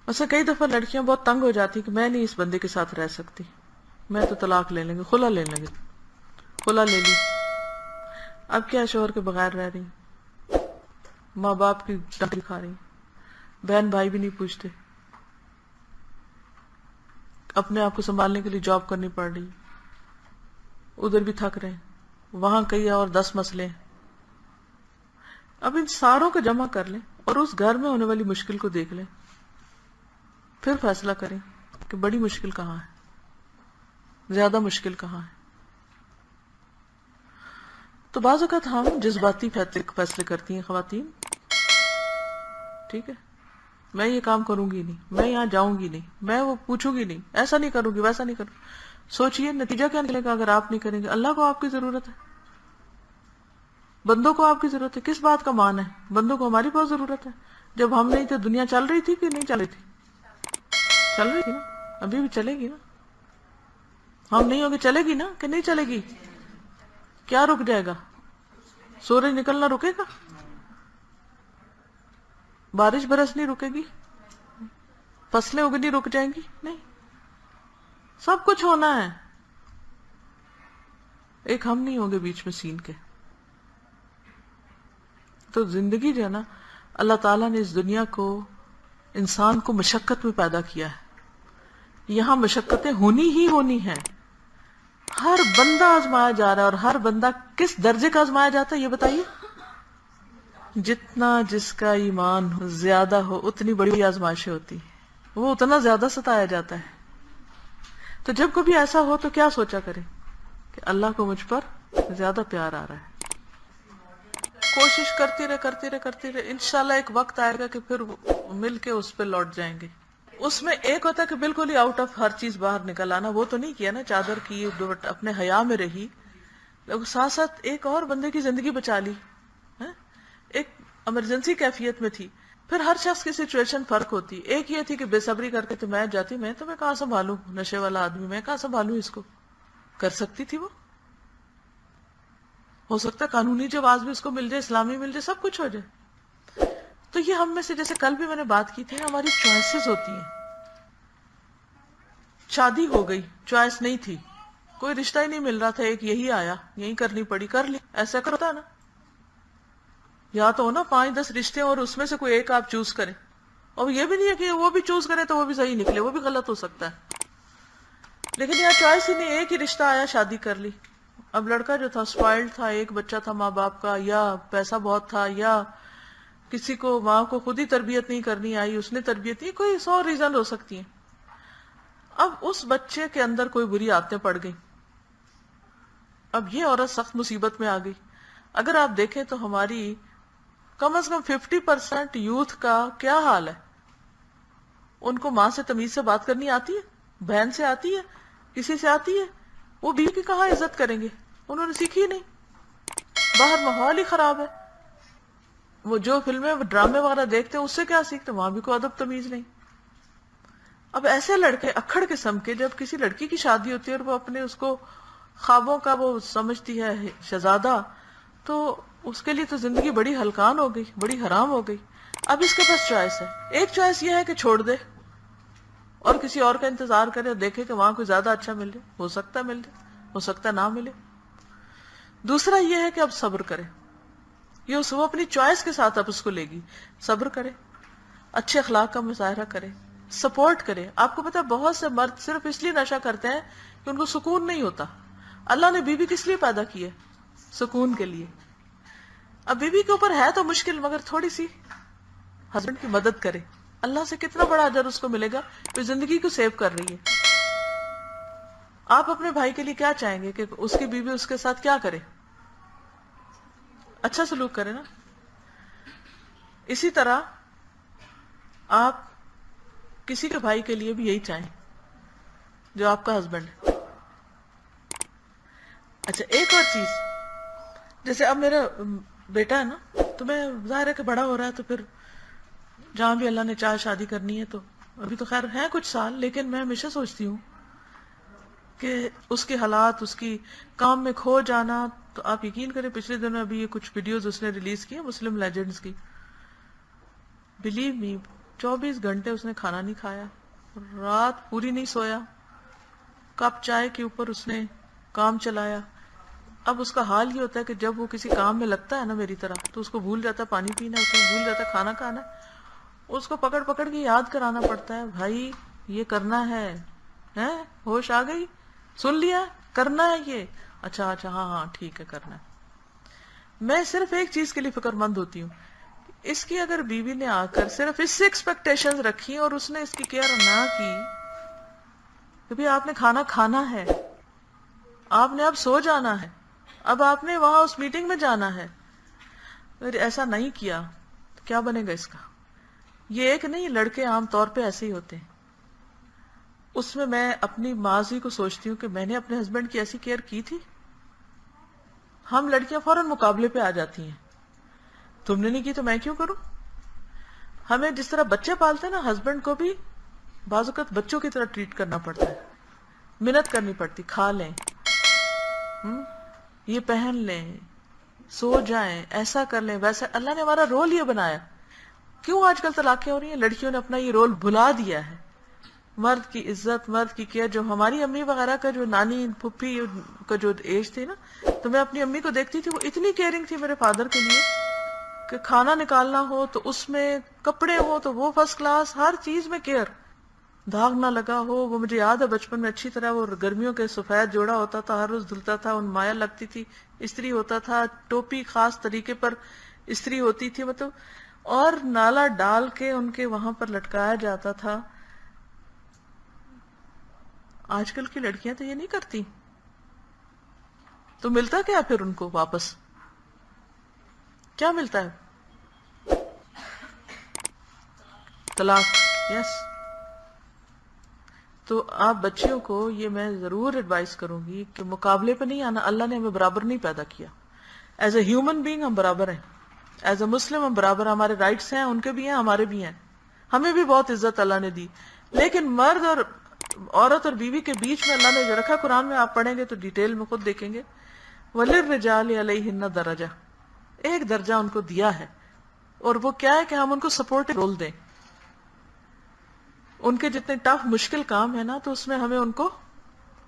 ویسے کئی دفعہ لڑکیاں بہت تنگ ہو جاتی کہ میں نہیں اس بندے کے ساتھ رہ سکتی، میں تو طلاق لے لیں گے، خلا لے لیں گے، خلا لے لی، اب کیا شوہر کے بغیر رہ رہی، ماں باپ کی ڈانٹ کھا رہی، بہن بھائی بھی نہیں پوچھتے، اپنے آپ کو سنبھالنے کے لیے جاب کرنی پڑ رہی، ادھر بھی تھک رہے ہیں، وہاں کئی اور 10 مسئلے ہیں۔ اب ان ساروں کو جمع کر لیں اور اس گھر میں ہونے والی مشکل کو دیکھ لیں، پھر فیصلہ کریں کہ بڑی مشکل کہاں ہے، زیادہ مشکل کہاں ہے۔ تو بعض اوقات ہم جذباتی فیصلے کرتی ہیں خواتین، ٹھیک ہے، میں یہ کام کروں گی نہیں، میں یہاں جاؤں گی نہیں، میں وہ پوچھوں گی نہیں، ایسا نہیں کروں گی، ویسا نہیں کروں گی۔ سوچئے نتیجہ کیا نکلے گا اگر آپ نہیں کریں گے؟ اللہ کو آپ کی ضرورت ہے، بندوں کو آپ کی ضرورت ہے، کس بات کا مان ہے؟ بندوں کو ہماری بہت ضرورت ہے۔ جب ہم نہیں تھے دنیا چل رہی تھی کہ نہیں چل رہی تھی؟ چل رہی تھی نا، ابھی بھی چلے گی نا، ہم نہیں ہوں گے چلے گی نا کہ نہیں چلے گی؟ کیا رک جائے گا؟ سورج نکلنا رکے گا؟ بارش برسنی رکے گی؟ فصلیں اگنی رک جائیں گی؟ نہیں، سب کچھ ہونا ہے، ایک ہم نہیں ہوں گے بیچ میں سین کے۔ تو زندگی جو ہے نا، اللہ تعالیٰ نے اس دنیا کو، انسان کو مشقت میں پیدا کیا ہے، یہاں مشقتیں ہونی ہی ہونی ہیں، ہر بندہ آزمایا جا رہا ہے، اور ہر بندہ کس درجے کا آزمایا جاتا ہے یہ بتائیے؟ جتنا جس کا ایمان زیادہ ہو اتنی بڑی آزمائشیں ہوتی ہیں، وہ اتنا زیادہ ستایا جاتا ہے۔ تو جب کبھی ایسا ہو تو کیا سوچا کریں کہ اللہ کو مجھ پر زیادہ پیار آ رہا ہے، کوشش کرتی رہے، انشاءاللہ ایک وقت آئے گا کہ پھر مل کے اس پہ لوٹ جائیں گے۔ اس میں ایک ہوتا ہے کہ بالکل ہی آؤٹ آف ہر چیز باہر نکل آنا، وہ تو نہیں کیا نا، چادر کی اپنے حیا میں رہی، لیکن ساتھ ساتھ ایک اور بندے کی زندگی بچا لی، ایک ایمرجنسی کیفیت میں تھی۔ پھر ہر شخص کی سچویشن فرق ہوتی، ایک یہ تھی کہ بے صبری کرتے تھے، میں جاتی، میں کہاں سنبھالوں، نشے والا آدمی میں کہاں سنبھالوں اس کو، کر سکتی تھی وہ، ہو سکتا ہے قانونی جواز بھی اس کو مل جائے، اسلامی مل جائے، سب کچھ ہو جائے۔ تو یہ ہم میں سے، جیسے کل بھی میں نے بات کی تھی نا، ہماری چوائسیز ہوتی ہیں۔ شادی ہو گئی، چوائس نہیں تھی، کوئی رشتہ ہی نہیں مل رہا تھا، ایک یہی آیا، یہی کرنی پڑی، کر لی، ایسا کرتا نا، یا تو ہونا 5-10 رشتے اور اس میں سے کوئی ایک آپ چوز کریں، اور یہ بھی نہیں ہے کہ وہ بھی چوز کرے تو وہ بھی صحیح نکلے، وہ بھی غلط ہو سکتا ہے، لیکن یہاں چوائس ہی نہیں، ایک ہی رشتہ آیا، شادی کر لی۔ اب لڑکا جو تھا اسپائلڈ تھا، ایک بچہ تھا ماں باپ کا، یا پیسہ بہت تھا، یا کسی کو ماں کو خود ہی تربیت نہیں کرنی آئی، اس نے تربیت نہیں، کوئی 100 ریزن ہو سکتی ہیں۔ اب اس بچے کے اندر کوئی بری عادتیں پڑ گئی، اب یہ عورت سخت مصیبت میں آ گئی۔ اگر آپ دیکھیں تو ہماری کم از کم 50% یوتھ کا کیا حال ہے؟ ان کو ماں سے تمیز سے بات کرنی آتی ہے؟ بہن سے آتی ہے؟ کسی سے آتی ہے؟ وہ بیوی کی کہاں عزت کریں گے؟ انہوں نے سیکھی نہیں، باہر ماحول ہی خراب ہے، وہ جو فلمیں ڈرامے وغیرہ دیکھتے ہیں اس سے کیا سیکھتے، وہاں بھی کوئی ادب تمیز نہیں۔ اب ایسے لڑکے اکھڑ قسم کے، جب کسی لڑکی کی شادی ہوتی ہے اور وہ اپنے اس کو خوابوں کا وہ سمجھتی ہے شہزادہ، تو اس کے لیے تو زندگی بڑی ہلکان ہو گئی، بڑی حرام ہو گئی۔ اب اس کے پاس چوائس ہے، ایک چوائس یہ ہے کہ چھوڑ دے اور کسی اور کا انتظار کرے اور دیکھے کہ وہاں کوئی زیادہ اچھا مل جائے، ہو سکتا ہے مل جائے، ہو سکتا ہے نہ ملے۔ دوسرا یہ ہے کہ اب صبر کرے، یہ وہ اپنی چوائس کے ساتھ اب اس کو لے گی، صبر کرے، اچھے اخلاق کا مظاہرہ کرے، سپورٹ کرے۔ آپ کو پتا بہت سے مرد صرف اس لیے نشہ کرتے ہیں کہ ان کو سکون نہیں ہوتا۔ اللہ نے بیوی کس لیے پیدا کی ہے؟ سکون کے لیے۔ اب بیوی کے اوپر ہے تو مشکل، مگر تھوڑی سی ہسبینڈ کی مدد کرے، اللہ سے کتنا بڑا اجر اس کو ملے گا، تو زندگی کو سیو کر رہی ہے۔ آپ اپنے بھائی کے لیے کیا چاہیں گے کہ اس کی بیوی اس کے ساتھ کیا کرے؟ اچھا سلوک کرے نا۔ اسی طرح آپ کسی کے بھائی کے لیے بھی یہی چاہیں جو آپ کا ہسبینڈ ہے۔ اچھا ایک اور چیز، جیسے اب میرا بیٹا ہے نا، تو میں ظاہر ہے کہ بڑا ہو رہا ہے، تو پھر جہاں بھی اللہ نے چاہے شادی کرنی ہے، تو ابھی تو خیر ہیں کچھ سال، لیکن میں ہمیشہ سوچتی ہوں کہ اس کے حالات، اس کی کام میں کھو جانا، تو آپ یقین کریں پچھلے دنوں ابھی یہ کچھ ویڈیوز اس نے ریلیز کی ہیں مسلم لیجنڈز کی، بلیو می، 24 گھنٹے اس نے کھانا نہیں کھایا، رات پوری نہیں سویا، کپ چائے کے اوپر اس نے کام چلایا. اب اس کا حال یہ ہوتا ہے کہ جب وہ کسی کام میں لگتا ہے نا میری طرح، تو اس کو بھول جاتا ہے پانی پینا، اس کو بھول جاتا ہے کھانا کھانا. اس کو پکڑ پکڑ کے یاد کرانا پڑتا ہے، بھائی یہ کرنا ہے، ہیں ہوش آ گئی، سن لیا، کرنا ہے یہ، اچھا اچھا ہاں ہاں ٹھیک ہے کرنا ہے. میں صرف ایک چیز کے لیے فکر مند ہوتی ہوں، اس کی اگر بیوی نے آ کر صرف اس سے ایکسپیکٹیشنز رکھی اور اس نے اس کی کیئر نہ کی کہ بھی آپ نے کھانا کھانا ہے، آپ نے اب سو جانا ہے، اب آپ نے وہاں اس میٹنگ میں جانا ہے، اگر ایسا نہیں کیا تو کیا بنے گا اس کا؟ یہ ایک نہیں، لڑکے عام طور پہ ایسے ہی ہوتے ہیں. اس میں اپنی ماضی کو سوچتی ہوں کہ میں نے اپنے ہسبینڈ کی ایسی کیئر کی تھی. ہم لڑکیاں فوراً مقابلے پہ آ جاتی ہیں، تم نے نہیں کی تو میں کیوں کروں. ہمیں جس طرح بچے پالتے ہیں نا، ہسبینڈ کو بھی بعض اوقات بچوں کی طرح ٹریٹ کرنا پڑتا ہے، محنت کرنی پڑتی، کھا لیں، یہ پہن لیں، سو جائیں، ایسا کر لیں، ویسا. اللہ نے ہمارا رول یہ بنایا. کیوں آج کل طلاقیں ہو رہی ہیں؟ لڑکیوں نے اپنا یہ رول بھلا دیا ہے. مرد کی عزت، مرد کی کیئر، جو ہماری امی وغیرہ کا، جو نانی پھپھی کا جو ایج تھی نا، تو میں اپنی امی کو دیکھتی تھی، وہ اتنی کیئرنگ تھی میرے فادر کے لیے کہ کھانا نکالنا ہو تو اس میں، کپڑے ہو تو وہ فرسٹ کلاس، ہر چیز میں کیئر، داغ نہ لگا ہو. وہ مجھے یاد ہے بچپن میں اچھی طرح، وہ گرمیوں کے سفید جوڑا ہوتا تھا، ہر روز دھلتا تھا، ان مایا لگتی تھی، استری ہوتا تھا، ٹوپی خاص طریقے پر استری ہوتی تھی، مطلب، اور نالا ڈال کے ان کے وہاں پر لٹکایا جاتا تھا. آج کل کی لڑکیاں تو یہ نہیں کرتی. تو ملتا کیا پھر ان کو واپس؟ کیا ملتا ہے؟ طلاق. یس. تو آپ بچیوں کو یہ میں ضرور ایڈوائز کروں گی کہ مقابلے پہ نہیں آنا. اللہ نے ہمیں برابر نہیں پیدا کیا. ایز اے ہیومن بینگ ہم برابر ہیں، ایز اے مسلم ہم برابر، ہمارے رائٹس ہیں، ان کے بھی ہیں، ہمارے بھی ہیں. ہمیں بھی بہت عزت اللہ نے دی. لیکن مرد اور عورت اور بیوی کے بیچ میں اللہ نے جو رکھا، قرآن میں آپ پڑھیں گے تو ڈیٹیل میں خود دیکھیں گے، وَلِلرِّجَالِ عَلَيْهِنَّ دَرَجَةٌ، ایک درجہ ان کو دیا ہے. اور وہ کیا ہے کہ ہم ان کو سپورٹ رول دیں. ان کے جتنے ٹف مشکل کام ہے نا، تو اس میں ہمیں ان کو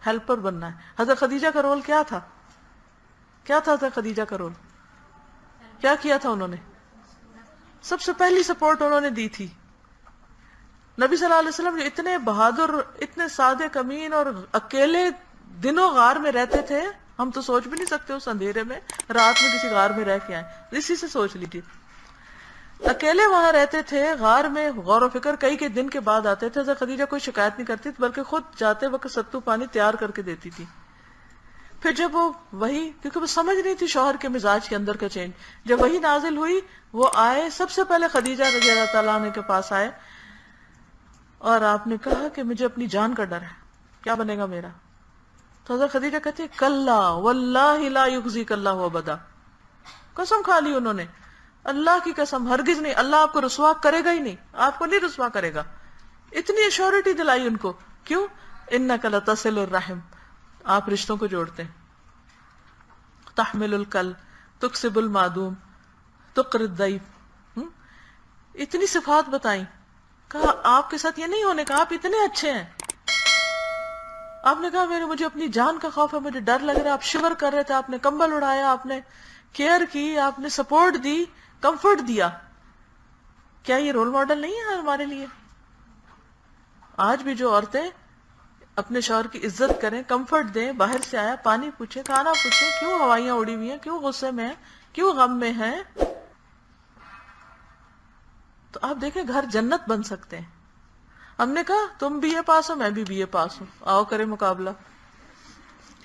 ہیلپر بننا ہے. حضرت خدیجہ کا رول کیا تھا؟ کیا تھا حضرت خدیجہ کا رول؟ کیا کیا تھا انہوں نے؟ سب سے پہلی سپورٹ انہوں نے دی تھی. نبی صلی اللہ علیہ وسلم جو اتنے بہادر، اتنے سادے کمین، اور اکیلے دنوں غار میں رہتے تھے، ہم تو سوچ بھی نہیں سکتے اس اندھیرے میں رات میں کسی غار میں رہ کے آئیں. اسی سے سوچ لیجیے، اکیلے وہاں رہتے تھے غار میں، غور و فکر کئی کے دن کے بعد آتے تھے. حضرت خدیجہ کوئی شکایت نہیں کرتی تھی، بلکہ خود جاتے وقت ستو پانی تیار کر کے دیتی تھی. پھر جب وہ وہی، کیونکہ وہ سمجھ نہیں تھی شوہر کے مزاج کے اندر کا چینج، جب وہی نازل ہوئی، وہ آئے سب سے پہلے خدیجہ رضی اللہ تعالیٰ عنہ کے پاس آئے، اور آپ نے کہا کہ مجھے اپنی جان کا ڈر ہے، کیا بنے گا میرا؟ تو حضرت خدیجہ کہتی ہے کلا واللہ لا یخزیک اللہ ابدا. قسم کھا لی انہوں نے، اللہ کی قسم ہرگز نہیں، اللہ آپ کو رسوا کرے گا ہی نہیں، آپ کو نہیں رسوا کرے گا. اتنی ایشورٹی دلائی ان کو. کیوں؟ انک لتصل الرحم، آپ رشتوں کو جوڑتے ہیں. تحمل الکل، تکسب المعدوم، تقر الضیف، اتنی صفات بتائیں. کہا آپ کے ساتھ یہ نہیں ہونے کا، آپ اتنے اچھے ہیں. آپ نے کہا مجھے اپنی جان کا خوف ہے، مجھے ڈر لگ رہا ہے. آپ شور کر رہے تھے، آپ نے کمبل اڑایا، آپ نے کیئر کی، آپ نے سپورٹ دی، کمفرٹ دیا. کیا یہ رول ماڈل نہیں ہے ہمارے لیے؟ آج بھی جو عورتیں اپنے شوہر کی عزت کریں، کمفرٹ دیں، باہر سے آیا پانی پوچھیں، کھانا پوچھیں، کیوں ہوائیاں اڑی ہوئی ہیں، کیوں غصے میں ہیں، کیوں غم میں ہیں، تو آپ دیکھیں گھر جنت بن سکتے ہیں. ہم نے کہا تم بی اے پاس ہو، میں بھی بی اے پاس ہوں، آؤ کرے مقابلہ.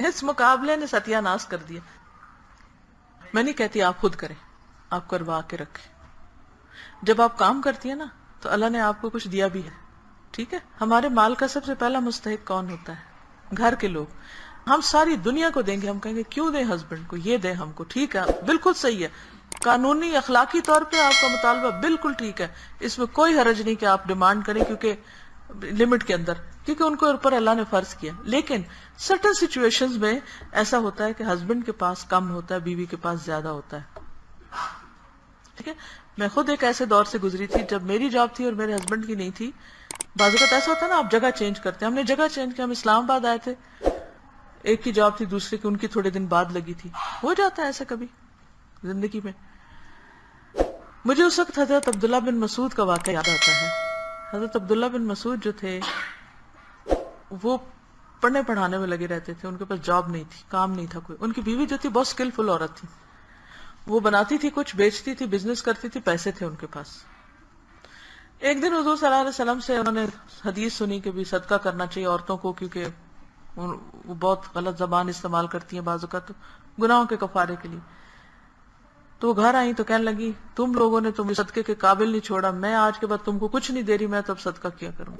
اس مقابلے نے ستیہ ناش کر دیا. میں نہیں کہتی آپ خود کریں، آپ کروا کے رکھیں. جب آپ کام کرتی ہیں نا، تو اللہ نے آپ کو کچھ دیا بھی ہے، ٹھیک ہے. ہمارے مال کا سب سے پہلا مستحق کون ہوتا ہے؟ گھر کے لوگ. ہم ساری دنیا کو دیں گے، ہم کہیں گے کیوں دیں ہسبینڈ کو، یہ دیں ہم کو، ٹھیک ہے، بالکل صحیح ہے، قانونی اخلاقی طور پہ آپ کا مطالبہ بالکل ٹھیک ہے، اس میں کوئی حرج نہیں کہ آپ ڈیمانڈ کریں، کیونکہ لمٹ کے اندر، کیونکہ ان کو اوپر اللہ نے فرض کیا. لیکن سرٹن سچویشنز میں ایسا ہوتا ہے کہ ہسبینڈ کے پاس کم ہوتا ہے، بیوی کے پاس زیادہ ہوتا ہے، ٹھیک ہے. میں خود ایک ایسے دور سے گزری تھی جب میری جاب تھی اور میرے ہسبینڈ کی نہیں تھی. بعض اوقات ایسا ہوتا ہے نا آپ جگہ چینج کرتے ہیں. ہم نے جگہ چینج کیا, ہم اسلام آباد آئے تھے, ایک کی جاب تھی دوسرے کی ان کی تھوڑے دن بعد لگی تھی. ہو جاتا ہے ایسا کبھی زندگی میں. مجھے اس وقت حضرت عبداللہ بن مسعود کا واقعہ یاد آتا ہے. حضرت عبداللہ بن مسعود جو تھے وہ پڑھنے پڑھانے میں لگے رہتے تھے, ان کے پاس جاب نہیں تھی, کام نہیں تھا کوئی. ان کی بیوی جو تھی بہت اسکلفل عورت تھی, وہ بناتی تھی کچھ, بیچتی تھی, بزنس کرتی تھی, پیسے تھے ان کے پاس. ایک دن حضور صلی اللہ علیہ وسلم سے انہوں نے حدیث سنی کہ بھی صدقہ کرنا چاہیے عورتوں کو, کیونکہ وہ بہت غلط زبان استعمال کرتی ہیں بعض اوقات گناہوں کے کفارے کے لیے. تو وہ گھر آئی تو کہنے لگی تم لوگوں نے تم صدقے کے قابل نہیں چھوڑا, میں آج کے بعد تم کو کچھ نہیں دے رہی, میں تب صدقہ کیا کروں.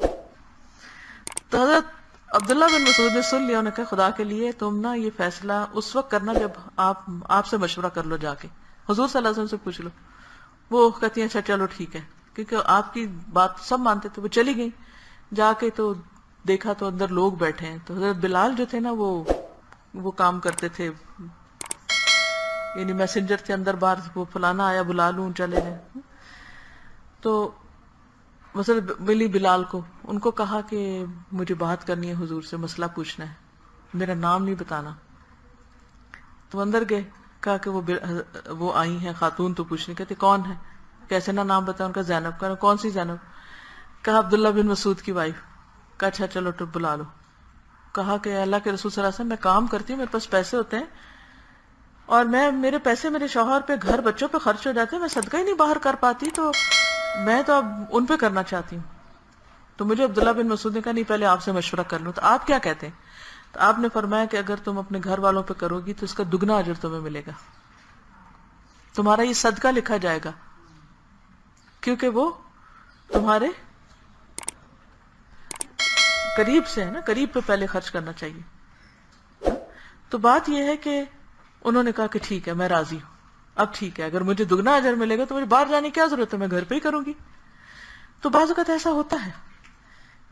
تو حضرت عبداللہ بن مسعود نے سن لیا, انہوں نے کہا خدا کے لیے تم نا یہ فیصلہ اس وقت کرنا جب آپ سے مشورہ کر لو, جا کے حضور صلی اللہ علیہ وسلم سے پوچھ لو. وہ کہتی ہیں اچھا چلو ٹھیک ہے, کیونکہ آپ کی بات سب مانتے تھے. وہ چلی گئی, جا کے تو دیکھا تو اندر لوگ بیٹھے ہیں. تو حضرت بلال جو تھے نا وہ کام کرتے تھے, یعنی میسنجر تھے اندر باہر, وہ فلانا آیا بلا لوں چلے جائیں. تو مثلا ملی بلال کو, ان کو کہا کہ مجھے بات کرنی ہے حضور سے, مسئلہ پوچھنا ہے, میرا نام نہیں بتانا. تو اندر گئے, کہا کہ وہ آئی ہیں خاتون تو پوچھنے, کہتے کون ہے, کیسے نہ نام بتایا. ان کا زینب. کہا کون سی زینب؟ کہا عبداللہ بن مسعود کی وائف. کہا اچھا چلو تو بلا لو. کہا کہ اللہ کے رسول صلی اللہ علیہ وسلم میں کام کرتی ہوں, میرے پاس پیسے ہوتے ہیں اور میرے پیسے میرے شوہر پہ گھر بچوں پہ خرچ ہو جاتے ہیں, میں صدقہ ہی نہیں باہر کر پاتی, تو میں تو اب ان پہ کرنا چاہتی ہوں. تو مجھے عبداللہ بن مسعود نے کہا نہیں پہلے آپ سے مشورہ کر لوں, تو آپ کیا کہتے ہیں؟ تو آپ نے فرمایا کہ اگر تم اپنے گھر والوں پہ کرو گی تو اس کا دگنا اجر تمہیں ملے گا, تمہارا یہ صدقہ لکھا جائے گا, کیونکہ وہ تمہارے قریب سے ہے نا, قریب پہ پہلے خرچ کرنا چاہیے. تو بات یہ ہے کہ انہوں نے کہا کہ ٹھیک ہے میں راضی ہوں, اب ٹھیک ہے اگر مجھے دگنا اجر ملے گا تو مجھے باہر جانے کی کیا ضرورت ہے, میں گھر پہ ہی کروں گی. تو بعض اوقات ایسا ہوتا ہے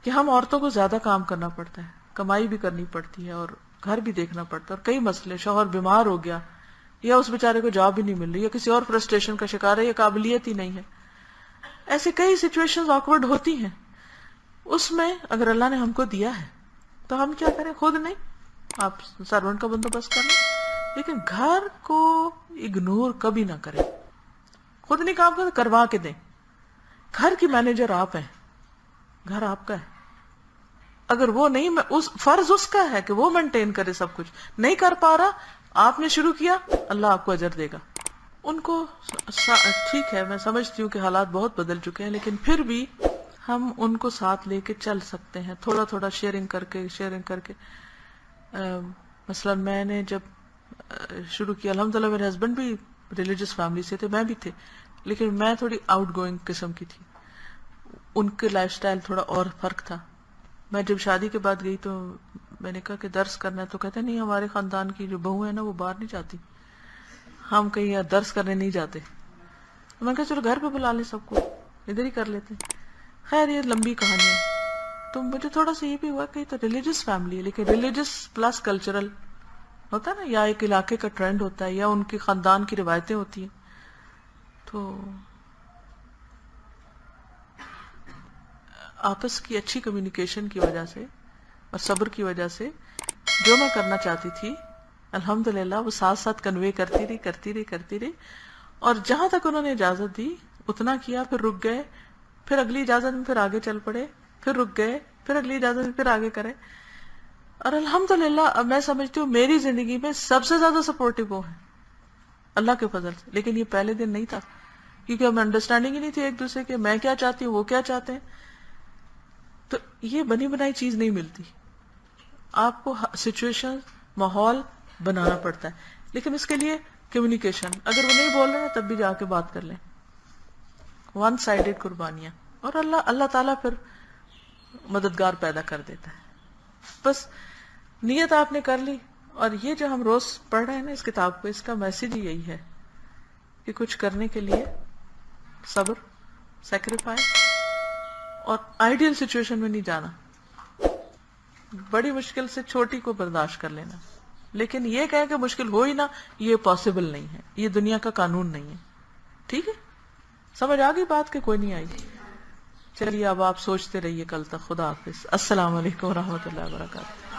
کہ ہم عورتوں کو زیادہ کام کرنا پڑتا ہے, کمائی بھی کرنی پڑتی ہے اور گھر بھی دیکھنا پڑتا ہے, اور کئی مسئلے, شوہر بیمار ہو گیا یا اس بیچارے کو جاب ہی نہیں مل رہی یا کسی اور فرسٹریشن کا شکار ہے یا قابلیت ہی نہیں ہے, ایسے کئی سچویشنز آکورڈ ہوتی ہیں. اس میں اگر اللہ نے ہم کو دیا ہے تو ہم کیا کریں, خود نہیں, آپ سرونٹ کا بندوبست کر لیں, لیکن گھر کو اگنور کبھی نہ کریں. خود نہیں کام کریں, کروا کے دیں. گھر کی مینیجر آپ ہیں, گھر آپ کا ہے. اگر وہ نہیں, فرض اس کا ہے کہ وہ مینٹین کرے سب کچھ, نہیں کر پا رہا, آپ نے شروع کیا, اللہ آپ کو اجر دے گا. ان کو ٹھیک ہے, میں سمجھتی ہوں کہ حالات بہت بدل چکے ہیں, لیکن پھر بھی ہم ان کو ساتھ لے کے چل سکتے ہیں, تھوڑا تھوڑا شیئرنگ کر کے. مثلا میں نے جب شروع کیا, الحمدللہ میرے ہسبینڈ بھی ریلیجس فیملی سے تھے, میں بھی تھے, لیکن میں تھوڑی آؤٹ گوئنگ قسم کی تھی, ان کے لائف سٹائل تھوڑا اور فرق تھا. میں جب شادی کے بعد گئی تو میں نے کہا کہ درس کرنا ہے, تو کہتے نہیں ہمارے خاندان کی جو بہو ہے نا وہ باہر نہیں جاتی, ہم کہیں درس کرنے نہیں جاتے. میں نے کہا چلو گھر پہ بلا لیں سب کو, ادھر ہی کر لیتے. خیر یہ لمبی کہانی ہے. تو مجھے تھوڑا سا یہ بھی ہوا کہ تو ریلیجس فیملی ہے, لیکن ریلیجس پلس کلچرل ہوتا ہے نا, یا ایک علاقے کا ٹرینڈ ہوتا ہے یا ان کے خاندان کی روایتیں ہوتی ہیں. تو آپس کی اچھی کمیونیکیشن کی وجہ سے اور صبر کی وجہ سے جو میں کرنا چاہتی تھی الحمدللہ وہ ساتھ ساتھ کنوے کرتی رہی, اور جہاں تک انہوں نے اجازت دی اتنا کیا, پھر رک گئے, پھر اگلی اجازت میں پھر آگے چل پڑے, پھر رک گئے, پھر اگلی اجازت میں پھر آگے کرے. اور الحمدللہ اب میں سمجھتی ہوں میری زندگی میں سب سے زیادہ سپورٹیو وہ ہے اللہ کے فضل سے. لیکن یہ پہلے دن نہیں تھا, کیونکہ ہمیں انڈرسٹینڈنگ ہی نہیں تھی ایک دوسرے کے, میں کیا چاہتی ہوں وہ کیا چاہتے ہیں. تو یہ بنی بنائی چیز نہیں ملتی, آپ کو سچویشن ماحول بنانا پڑتا ہے, لیکن اس کے لیے کمیونیکیشن, اگر وہ نہیں بول رہے ہیں تب بھی جا کے بات کر لیں. ون سائیڈڈ قربانیاں, اور اللہ تعالیٰ پھر مددگار پیدا کر دیتا ہے. بس نیت آپ نے کر لی, اور یہ جو ہم روز پڑھ رہے ہیں نا اس کتاب کو, اس کا میسج ہی یہی ہے کہ کچھ کرنے کے لیے صبر, سیکریفائس, اور آئیڈیل سچویشن میں نہیں جانا, بڑی مشکل سے چھوٹی کو برداشت کر لینا, لیکن یہ کہیں کہ مشکل ہو ہی نہ, یہ پاسبل نہیں ہے, یہ دنیا کا قانون نہیں ہے. ٹھیک ہے, سمجھ آ گئی بات کہ کوئی نہیں آئی؟ چلیے اب آپ سوچتے رہیے کل تک. خدا حافظ. السلام علیکم ورحمۃ اللہ وبرکاتہ.